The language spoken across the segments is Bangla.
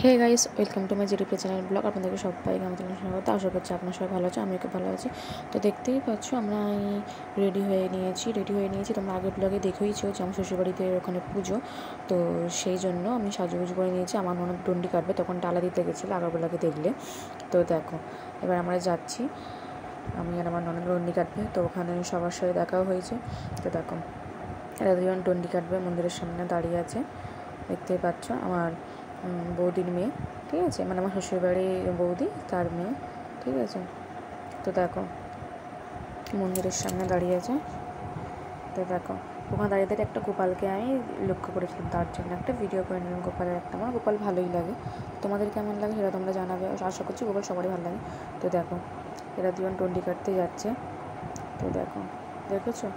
Hey guys, welcome to my GDP channel blog. আপনাদেরকে সবাইকে আমাদের স্বাগত। আশা করছি আপনার সবাই ভালো আছে, আমিও খুব ভালো আছি। তো দেখতেই পাচ্ছ আমরা রেডি হয়ে নিয়েছি। তোমরা আগের ব্লগে দেখেইছো যে আমার শ্বশুরবাড়িতে ওখানে পুজো, তো সেই জন্য আমি সাজুগুজু করে নিয়েছি। আমার ননদ ডন্ডি কাটবে, তখন ডালা দিতে গেছিলো আগের ব্লগে দেখলে। তো দেখো এবার আমরা যাচ্ছি, আমি আর আমার ননদ ডন্ডি কাটবে, তো ওখানে সবার সাথে দেখাও হয়েছে। তো দেখো এরা দুজন ডন্ডি কাটবে, মন্দিরের সামনে দাঁড়িয়ে আছে, দেখতেই পাচ্ছ। আমার বৌদির মেয়ে, ঠিক আছে, মানে আমার শ্বশুরবাড়ির বৌদি তার মেয়ে, ঠিক আছে। তো দেখো মন্দিরের সামনে দাঁড়িয়ে আছে। তো দেখো ওখানে দাঁড়িয়ে দাঁড়িয়ে একটা গোপালকে আমি লক্ষ্য করেছিলাম, তার জন্য একটা ভিডিও করে নিলাম গোপালের একটা। আমার গোপাল ভালোই লাগে, তোমাদের কেমন লাগে সেটা তোমরা জানাবে। আশা করছি গোপাল সবারই ভালো লাগে। তো দেখো এরা দুজন ডন্ডি কাটতে যাচ্ছে। তো দেখো দেখেছো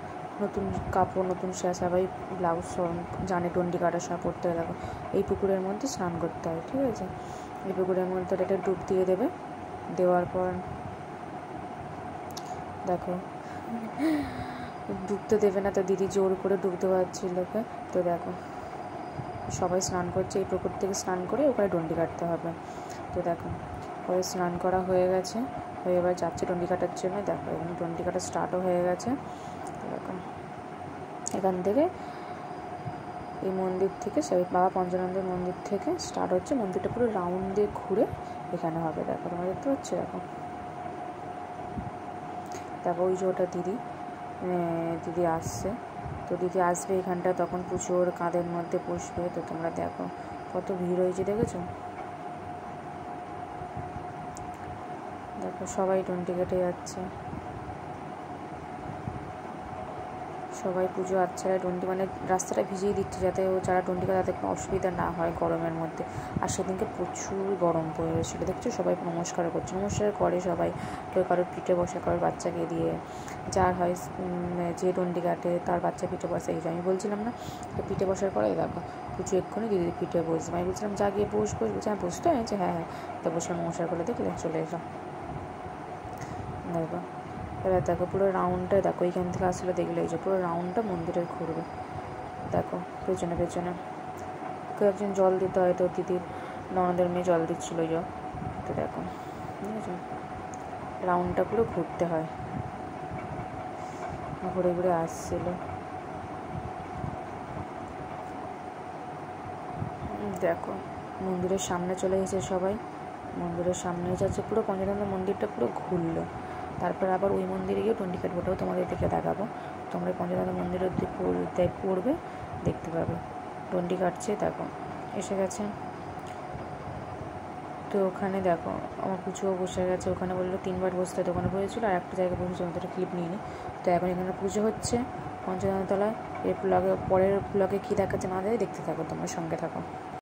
নতুন কাপড়, নতুন সবাই ব্লাউজ জানে ডন্ডি কাটার সময় পরতে হয়। দেখো এই পুকুরের মধ্যে স্নান করতে হয়, ঠিক আছে। এই পুকুরের মধ্যে একটা ডুব দিয়ে দেবে, দেওয়ার পর দেখো ডুবতে দেবে না, তো দিদি জোর করে ডুবতে পারছিল ওকে। তো দেখো সবাই স্নান করছে, এই পুকুর থেকে স্নান করে ওখানে ডন্ডি কাটতে হবে। তো দেখো পরে স্নান করা হয়ে গেছে, হয়ে এবার যাচ্ছে ডন্ডি কাটার জন্য। দেখো এখানে ডন্ডি কাটা স্টার্টও হয়ে গেছে। দেখো এখান থেকে এই মন্দির থেকে, সেই বাবা পঞ্চানন্দের মন্দির থেকে স্টার্ট হচ্ছে। মন্দিরটা পুরো রাউন্ড দিয়ে ঘুরে এখানে হবে। দেখো তোমরা দেখতে পাচ্ছ, দেখো ওই যে ওটা দিদি আসছে। তো দিদি আসবে এখানটা, তখন পুজোর কাঁধের মধ্যে পুষবে। তো তোমরা দেখো কত ভিড় হয়েছে, দেখেছো। দেখো সবাই ডন্ডি কেটে যাচ্ছে, সবাই পুজো আচ্ছারা ডন্ডি, মানে রাস্তাটা ভিজিয়ে দিচ্ছে যাতে যারা ডন্ডি কাটে তাদের কোনো অসুবিধা না হয় গরমের মধ্যে। আর সেদিনকে প্রচুর গরম পড়েছিলো, দেখছো সবাই নমস্কার করছে, নমস্কার করে সবাই। কেউ কারোর পিঠে বসে, কারোর বাচ্চাকে দিয়ে, যার হয় যে ডন্ডি কাটে তার বাচ্চা পিঠে বসে। এই যে আমি বলছিলাম না পিঠে বসার পরে দেখো পুজো এক্ষুনি দিদি পিঠে বসবে। আমি বলছিলাম যা গিয়ে বসে বলছে হ্যাঁ বসতে হয়েছে, হ্যাঁ। তো বসে নমস্কার করে দেখলে চলে এসো। দেখো এবার দেখো পুরো রাউন্ডটা, দেখো এইখান থেকে আসলে দেখলে এই যে পুরো রাউন্ডটা মন্দিরের ঘুরবে। দেখো পেছনে কেউ একজন জল দিতে হয়, তো দিদির ননদের মেয়ে জল দিচ্ছিল যে। তো দেখো ঠিক আছে, রাউন্ডটা পুরো ঘুরতে হয়, ঘুরে ঘুরে আসছিল। দেখো মন্দিরের সামনে চলে এসেছে সবাই, মন্দিরের সামনে যাচ্ছে, পুরো পঞ্চনন্দ মন্দিরটা পুরো ঘুরলো। তারপর আবার ওই মন্দিরে গিয়ে ডন্ডি কাটবোটাও তোমাদের দিকে দেখাবো। তোমরা পঞ্চনন্দ মন্দিরের পড়বে, দেখতে পাবে ডন্ডি কাটছে। দেখো এসে গেছে। তো ওখানে দেখো আমার পুজোও বসে গেছে, ওখানে বললো 3বার বসতে, দোকানে বসেছিলো আর একটা জায়গায় বসেছিল, ওদের ক্লিপ নিয়ে নিই। তো এখন এখানে পুজো হচ্ছে পঞ্চনন্দতলায়। এর পরের ব্লগে কী দেখাচ্ছে না দেখতে থাকো, তোমরা সঙ্গে থাকো।